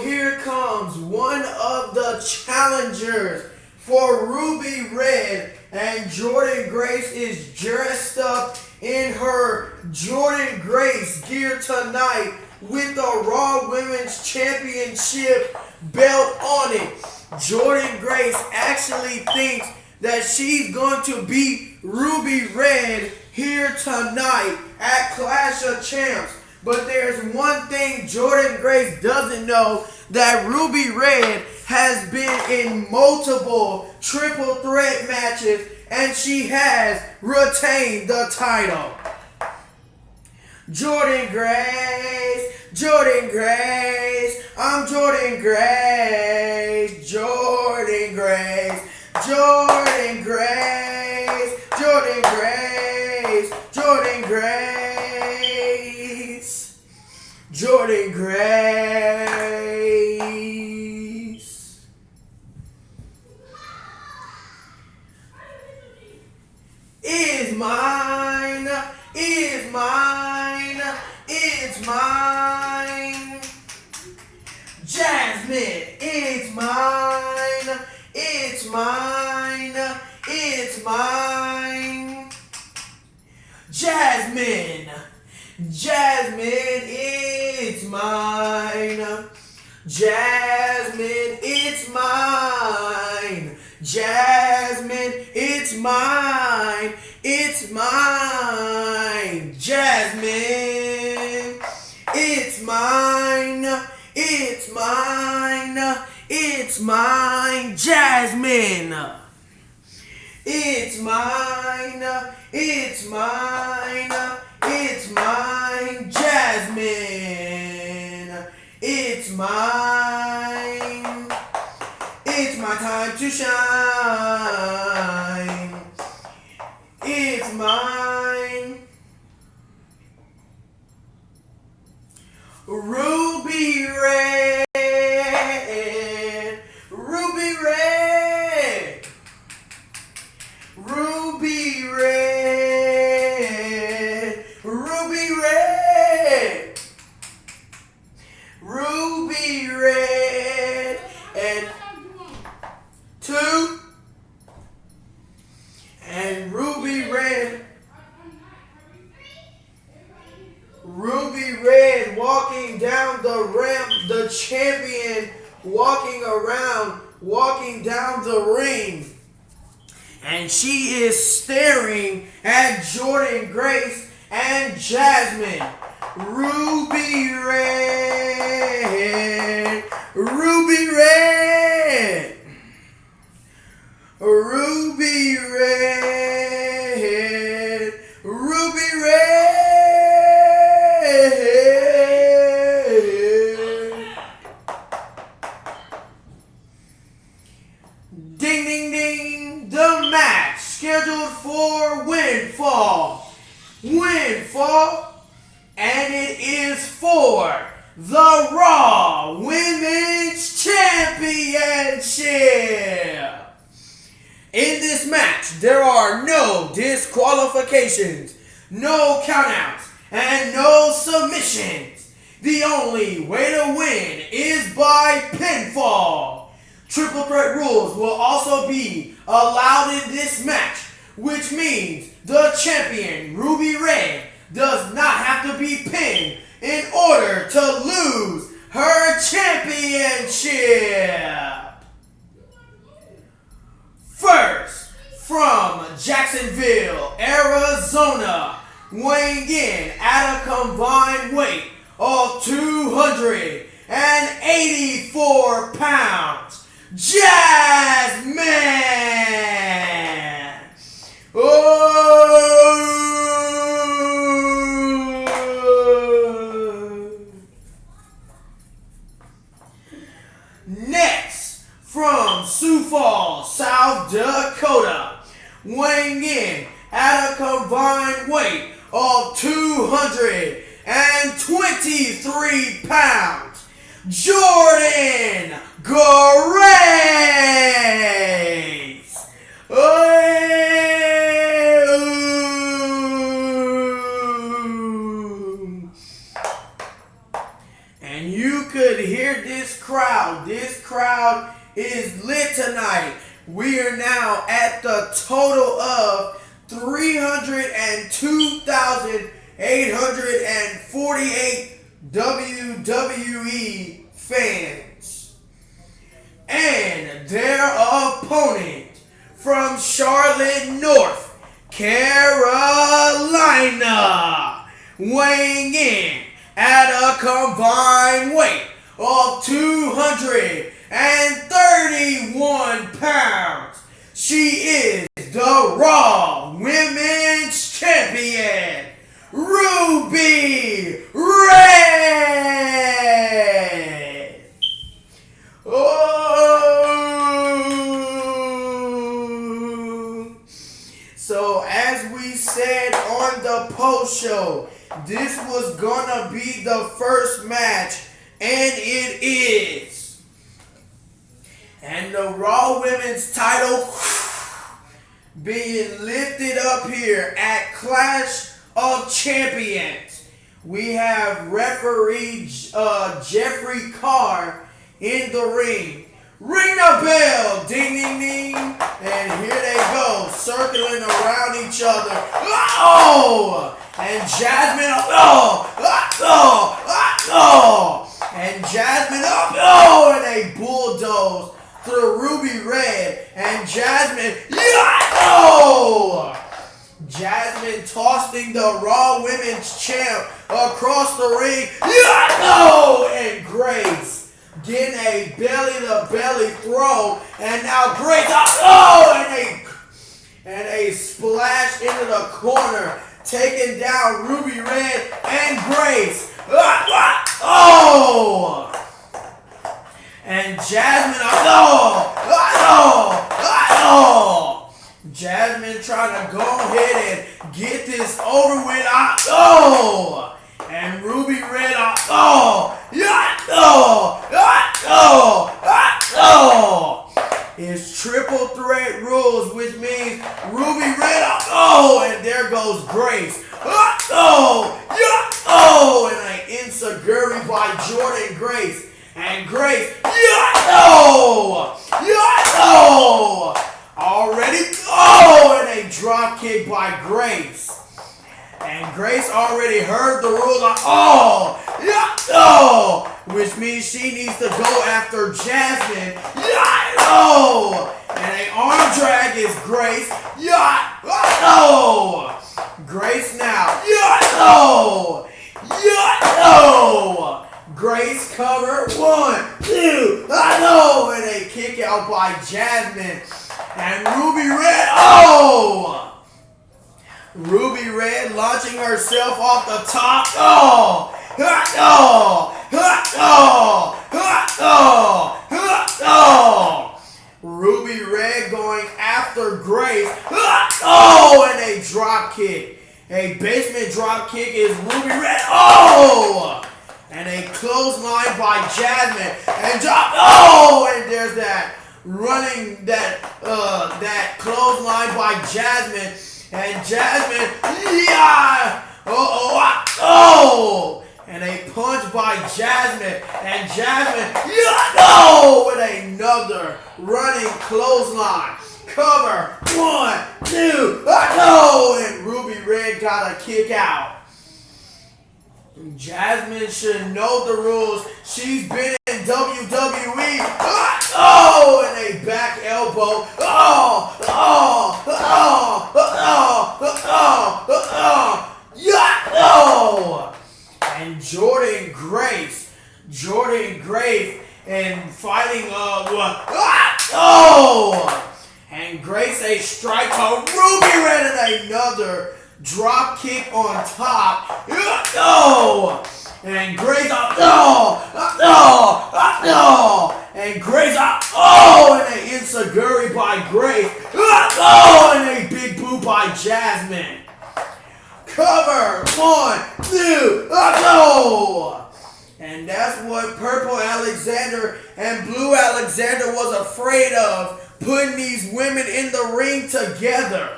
here comes one of the challengers for Ruby Red, and Jordynne Grace is dressed up in her Jordynne Grace gear tonight with the Raw Women's Championship belt on it. Jordynne Grace actually thinks that she's going to beat Ruby Red here tonight at Clash of Champs. But there's one thing Jordynne Grace doesn't know, that Ruby Red has been in multiple triple threat matches and she has retained the title. Jordynne Grace, Jordynne Grace, I'm Jordynne Grace, Jordynne Grace, Jordynne Grace, Jordynne Grace, Jordynne Grace, Jordynne Grace. Is mine, is mine, it's mine. Jasmine, it's mine, it's mine, it's mine. Jasmine, Jasmine, it's mine. Jasmine, it's mine. Jasmine, it's mine. It's mine. Jasmine, it's mine. It's mine. It's mine. Jasmine, it's mine. It's mine. It's mine. Jasmine, it's mine. It's my time to shine. It's mine. Ruby Red, Ruby Red, Ruby Red, Ruby Red, Ruby Red, and 2, and Ruby Red. Ruby Red walking down the ramp, the champion walking around, walking down the ring. And she is staring at Jordynne Grace and Jasmine. Ruby Red, Ruby Red, Ruby Red, Ruby Red. Ding, ding, ding. The match scheduled for Windfall, and it is for the Raw Women's Championship. In this match, there are no disqualifications, no countouts, and no submissions. The only way to win is by pinfall. Triple threat rules will also be allowed in this match, which means the champion, Ruby Red, does not have to be pinned in order to lose her championship. First, from Jacksonville, Arizona, weighing in at a combined weight of 284 pounds, Jasmine. Next, from Sioux Falls, South Dakota, weighing in at a combined weight of 223 pounds, Jordynne Grace. And you could hear this this crowd. This crowd is lit tonight. We are now at the total of 302,848 WWE fans. And their opponent from Charlotte, North Carolina, weighing in at a combined weight of 231 pounds. She is the Raw Women's Champion, Ruby Red. Oh. So as we said on the post show, this was gonna be the first match, and it is. And the Raw Women's title being lifted up here at Clash of Champions. We have referee Jeffrey Carr in the ring. Ring the bell, ding ding ding, and here they go, circling around each other. Oh! And Jasmine up, and Jasmine up, and they bulldoze through Ruby Red, and Jasmine, Jasmine tossing the Raw Women's Champ across the ring, and Grace getting a belly-to-belly throw, and now Grace, and a splash into the corner, taking down Ruby Red and Grace. And Jasmine, Jasmine trying to go ahead and get this over with. And Ruby Red, it's triple threat rules, which means Ruby Red, and there goes Grace. And an enziguri by Jordan Grace. And Grace, already, and a drop kick by Grace. And Grace already heard the rules, which means she needs to go after Jasmine. And an arm drag is Grace. Grace now. Grace cover. 1, 2, and a kick out by Jasmine. And Ruby Red, Ruby Red launching herself off the top. Ruby Red going after Grace. And a drop kick. A basement drop kick is Ruby Red. And a clothesline by Jasmine. And drop. And there's that running that clothesline by Jasmine. And Jasmine, and a punch by Jasmine, and Jasmine, with another running clothesline. Cover, 1, 2, and Ruby Red got a kick out. Jasmine should know the rules. She's been in WWE. And a back elbow. And Jordan Grace, and fighting and Grace a strike to Ruby Red, and another drop kick on top. And Grace and Grace and an enziguri by Grace. And a big boot by Jasmine. Cover, 1, 2, And that's what Purple Alexander and Blue Alexander was afraid of, putting these women in the ring together.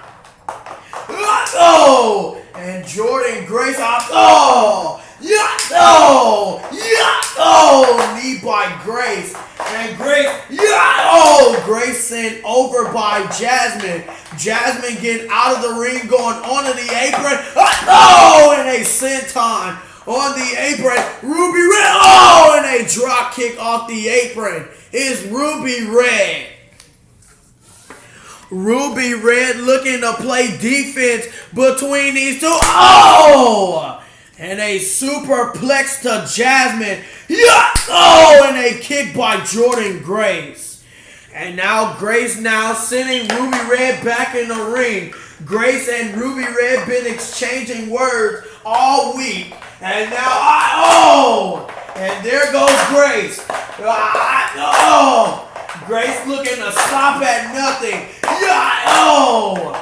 And Jordan Grace, Yeah, oh, yeah, oh, knee by Grace. And Grace, yeah, oh, Grace sent over by Jasmine. Jasmine getting out of the ring, going onto the apron. Oh, and a senton on the apron. Ruby Red, oh, and a drop kick off the apron is Ruby Red. Ruby Red looking to play defense between these two. Oh! And a superplex to Jasmine. Yeah! Oh! And a kick by Jordan Grace. And now Grace now sending Ruby Red back in the ring. Grace and Ruby Red been exchanging words all week. And now, oh! And there goes Grace. Oh! Grace looking to stop at nothing. Yeah, oh!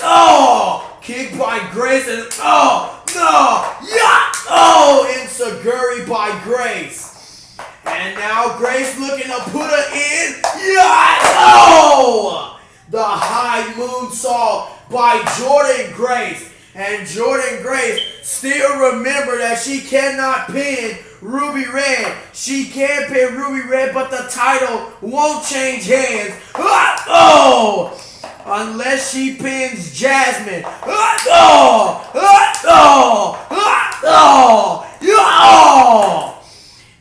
Oh! Kick by Grace and oh! No! Yeah! Oh! Insaguri by Grace. And now Grace looking to put her in. Yeah! Oh! The high moonsault by Jordan Grace. And Jordan Grace still remember that she cannot pin Ruby Red. She can pin Ruby Red, but the title won't change hands. Oh! Unless she pins Jasmine. Oh! Oh! Oh! Oh!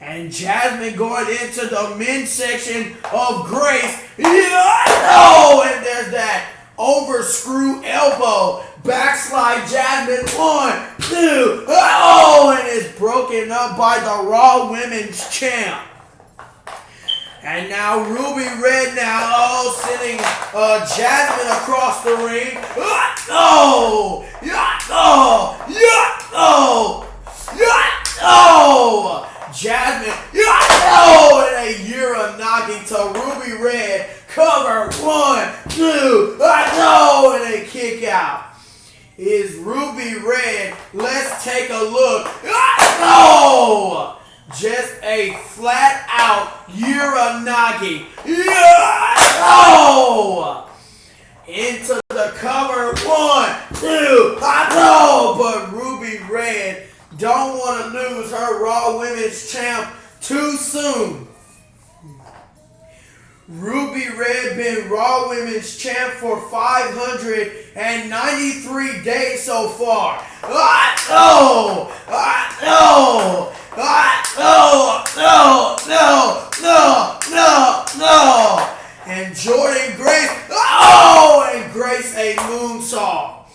And Jasmine going into the men's section of Grace. Oh! And there's that overscrew elbow. Backslide Jasmine. 1, 2. Oh, and it's broken up by the Raw Women's Champ. And now Ruby Red now, oh, sending Jasmine across the ring. Oh, yeah, oh, yeah, oh, yeah, oh. Jasmine, yeah, oh, and a Uranagi to Ruby Red. Cover. 1, 2. Oh, and a kick out. Is Ruby Red. Let's take a look. Oh! Just a flat out Uranagi. Oh! Into the cover. 1, 2. Oh! But Ruby Red don't want to lose her Raw Women's Champ too soon. Ruby Red been Raw Women's Champ for 593 days so far. No! No! No! And Jordan Grace. Oh! And Grace a moonsault.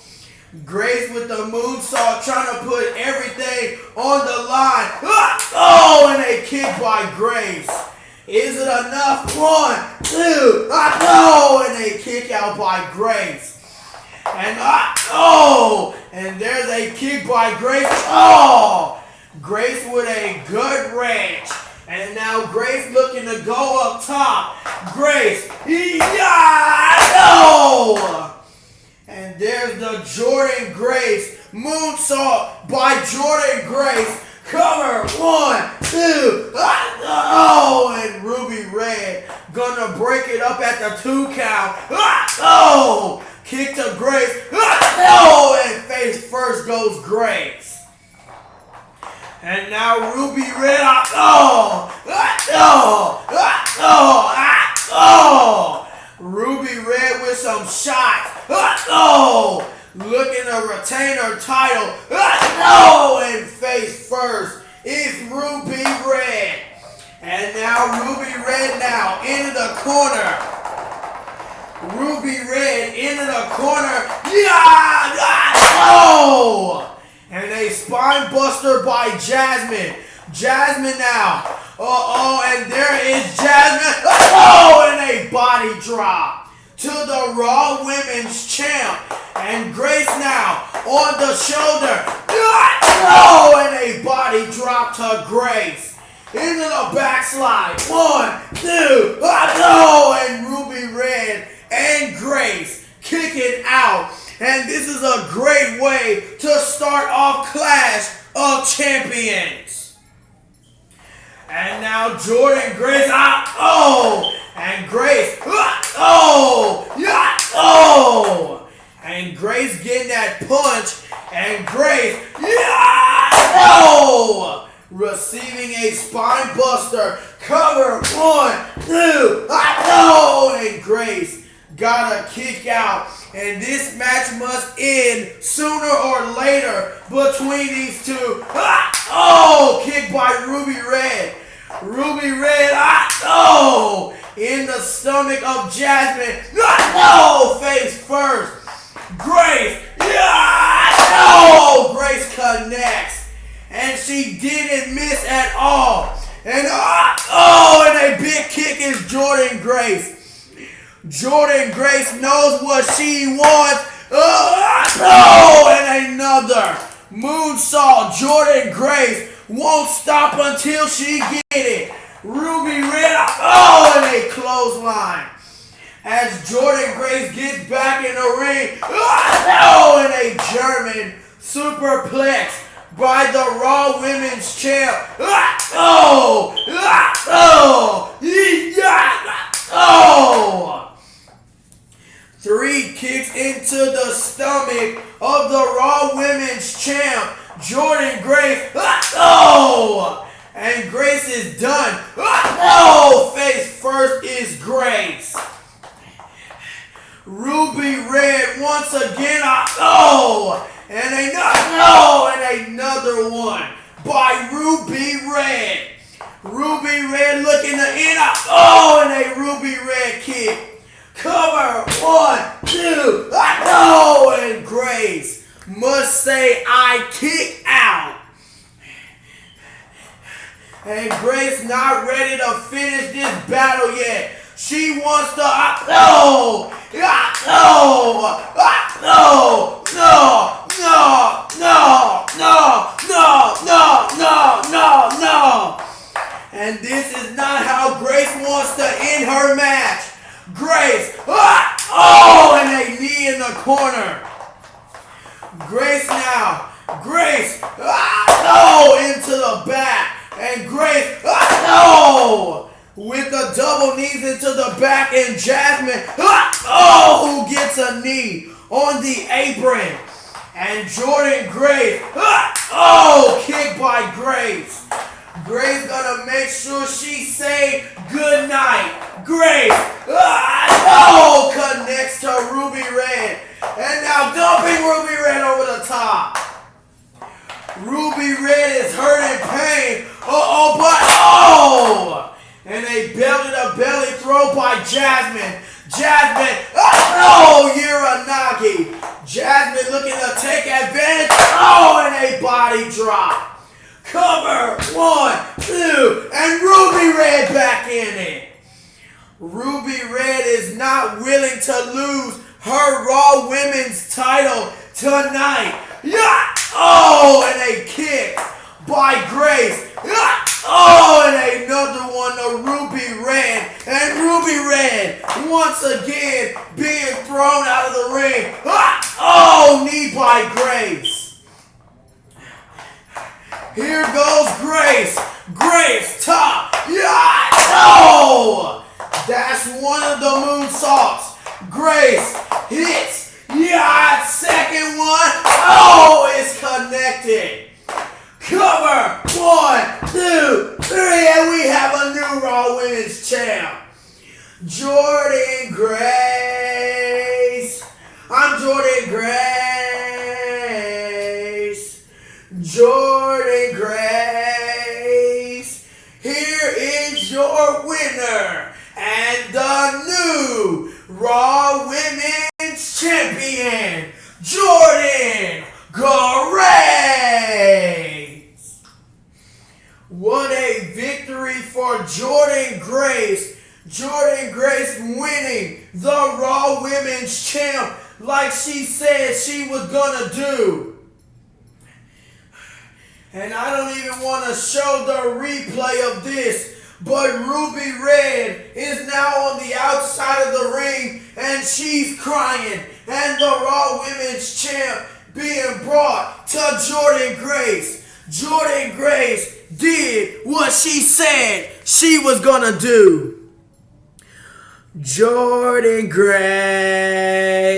Grace with the moonsault trying to put everything on the line. Oh! And a kick by Grace. Is it enough? 1, 2, no, and a kick out by Grace. And oh, and there's a kick by Grace. Oh, Grace with a good wrench. And now Grace looking to go up top. Grace, yeah, no. And there's the Jordan Grace moonsault by Jordan Grace. Cover. 1, 2. Oh, and Ruby Red gonna break it up at the 2 count. Oh, kick to Grace. Oh, and face first goes Grace. And now Ruby Red. Oh, Ruby Red with some shots. Oh. Looking to retain her title. No! And face first is Ruby Red. And now Ruby Red now into the corner. Ruby Red into the corner. Yeah! Oh! And a spine buster by Jasmine. Jasmine now. And there is Jasmine. Oh! And a body drop to the Raw Women's Champ. And Grace now on the shoulder. Oh, and a body drop to Grace. Into the backslide. 1, 2. Oh, and Ruby Red and Grace kicking out. And this is a great way to start off Clash of Champions. And now Jordan Grace. And Grace. And Grace getting that punch. And Grace. no! Receiving a spine buster. Cover. 1, 2. No! And Grace got a kick out. And this match must end sooner or later between these two. Oh! Kick by Ruby Red. Ruby Red. Oh! In the stomach of Jasmine. No! Face first. Grace. No! Grace connects. And she didn't miss at all. And and a big kick is Jordynne Grace. Jordynne Grace knows what she wants. And another moonsault. Jordynne Grace won't stop until she get it. Ruby Red. And a clothesline. As Jordynne Grace gets back in the ring. And a German superplex by the Raw Women's Champ. 3 kicks into the stomach of the Raw Women's Champ, Jordynne Grace. And Grace is done. Face first is Grace. Ruby Red once again. And another one by Ruby Red. Ruby Red looking to end up. And a Ruby Red kick. Cover. 1, 2. And Grace must say, I kick out. And Grace not ready to finish this battle yet. She wants to. No. And this is not how Grace wants to end her match. Grace. And a knee in the corner. Grace now. Grace. Into the back. And Grace. With the double knees into the back, and Jasmine, who gets a knee on the apron. And Jordynne Grace, kick by Grace. Grace gonna make sure she say good night. Grace, connects to Ruby Red. And now dumping Ruby Red over the top. Ruby Red is hurt in pain. And a belly-to-belly throw by Jasmine. Jasmine, Uranagi. Jasmine looking to take advantage. And a body drop. Cover. 1, 2, and Ruby Red back in it. Ruby Red is not willing to lose her Raw Women's title tonight. And a kick by Grace. And another one to Ruby Red. And Ruby Red once again being thrown out of the ring. Knee by Grace. Here goes Grace. Grace top. That's one of the moonsaults. Grace hits. Second one. It's connected. Cover. 1, 2, 3, and we have a new Raw Women's Champ. Jordynne Grace. I'm Jordynne Grace. Jordynne Grace. Here is your winner and the new Raw Women's Champion, Jordynne Grace. What a victory for Jordynne Grace. Jordynne Grace winning the Raw Women's Champ like she said she was gonna do. And I don't even want to show the replay of this, but Ruby Red is now on the outside of the ring and she's crying. And the Raw Women's Champ being brought to Jordynne Grace. Jordynne Grace did what she said she was gonna do. Jordynne Grace.